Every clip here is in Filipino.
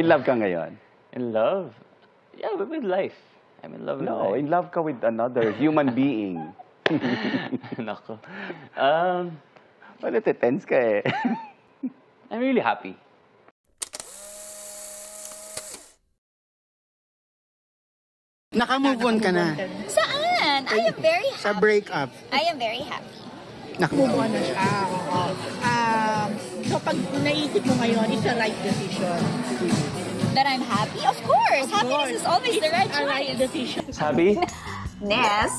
In love ka ngayon? In love? Yeah, with life. I'm in love with No, life. in love ka with another human being. Nako. Wala, tense ka eh. I'm really happy. Naka-move on ka na. Saan? I am very happy. Sa breakup. I am very happy. Move on na siya. Oo. So pag naisip mo ngayon, it's the right decision. That I'm happy? Of course. Happiness is always the right A right choice. decision. Happy? Ness.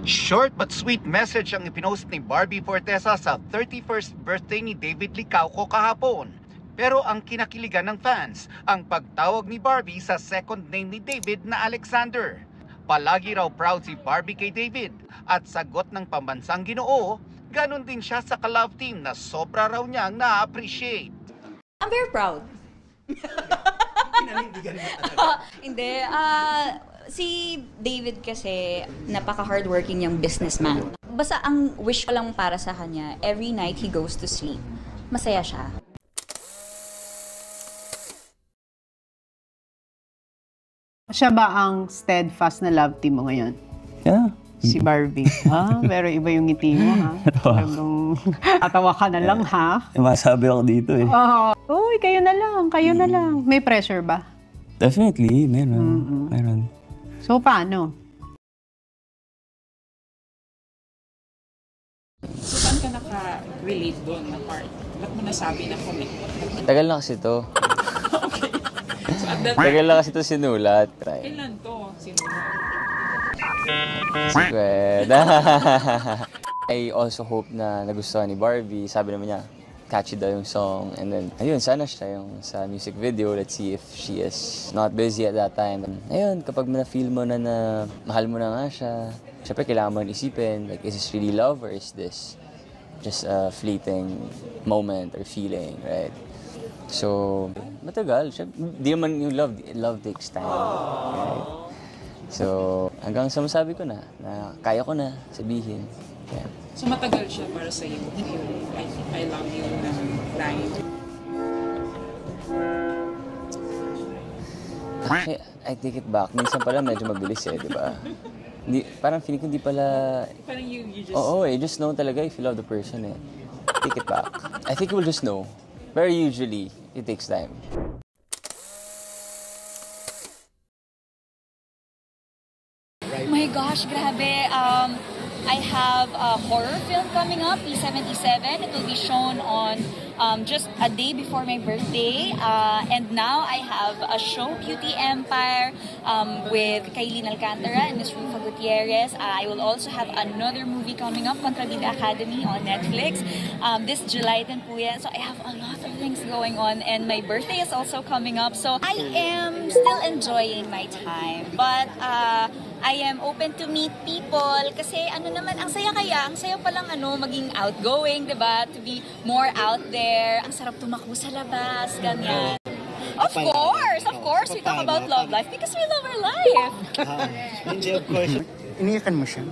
Short but sweet message ang ipinost ni Barbie Fortesa sa 31st birthday ni David Licauco kahapon. Pero ang kinakiligan ng fans, ang pagtawag ni Barbie sa second name ni David na Alexander. Palagi raw proud si Barbie kay David at sagot ng pambansang Ginoo, ganon din siya sa ka-love team na sobra raw niyang na-appreciate. I'm very proud. Hindi. Si David kasi, napaka-hardworking niyang businessman. Basta ang wish ko lang para sa kanya, every night he goes to sleep, masaya siya. Siya ba ang steadfast na love team mo ngayon? Yeah. Si Barbie. Pero iba yung ngiti mo, ha? Talagang atawa ka na lang, ha? Masabi ako dito eh. Uy, kayo na lang. May pressure ba? Definitely, meron. Meron. So, paano? So saan ka naka-relate doon na part? Ba't mo nasabi na commitment? Tagal na kasi to. Okay. So at that Tagal na kasi to sinulat. kailan to? I also hope na nagustuhan ni Barbie. Sabi naman niya, catchy daw yung song. And then, ayun, sana siya yung sa music video. Let's see if she is not busy at that time. Ayun, kapag na-feel mo na mahal mo na nga siya, syempre kailangan mo isipin, like, is this really love or is this just a fleeting moment or feeling, right? So, matagal. Di naman yung love takes time. Right? So, hanggang sa masabi ko na kaya ko na sabihin. Yeah. So matagal siya para sa iyo. I think I love you na line. Actually, I take it back. Minsan pala medyo mabilis eh, di ba? Parang feeling ko hindi pala... Parang you just... Oo, you just know talaga if you love the person eh. Take it back. I think you will just know. Very usually, it takes time. Oh my gosh, grabe. I have a horror film coming up, P77. It will be shown on just a day before my birthday. And now I have a show, Beauty Empire, with Kailin Alcantara and Ms. Rufa Gutierrez. I will also have another movie coming up, Contrabida Academy on Netflix. This July din po yan. So I have a lot of things going on. And my birthday is also coming up. So I am still enjoying my time. But I am open to meet people kasi ano naman, ang saya palang maging outgoing, diba? To be more out there. Ang sarap tumakbo sa labas, ganyan. Of course, we talk about love life because we love our life. Hindi, of course. Iniyakan mo siya?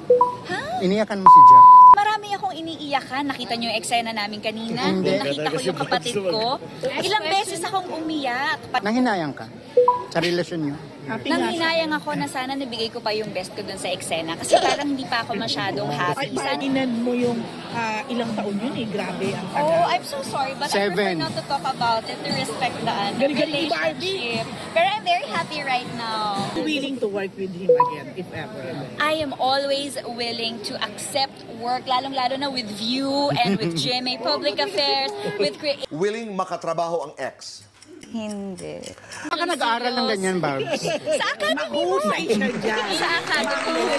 Ha? Iniyakan mo si Jack? Marami akong iniiyakan. Nakita niyo yung eksena namin kanina. Hindi. Nakita ko yung kapatid ko. Ilang beses akong umiyak. Nanghinayang ka? Sa relasyon niyo? Nanghinayang ako na sana nabigay ko pa yung best ko dun sa eksena. Kasi parang hindi pa ako masyadong happy. Inan mo yung ilang taon yun eh. Grabe ang tagal. Oh, I'm so sorry, but I prefer 7. not to talk about it to respect the Galing-galing ni Barbie. relationship. Pero I'm very happy right now. Willing to work with him again, if ever. I am always willing to accept work, lalong-lalo na with you and with GMA Public Affairs, with Willing makatrabaho ang ex? Hindi. Baka nag-aaral ng ganyan, Barbs? Sa academy mo. Mahusay siya dyan. Sa academy mo.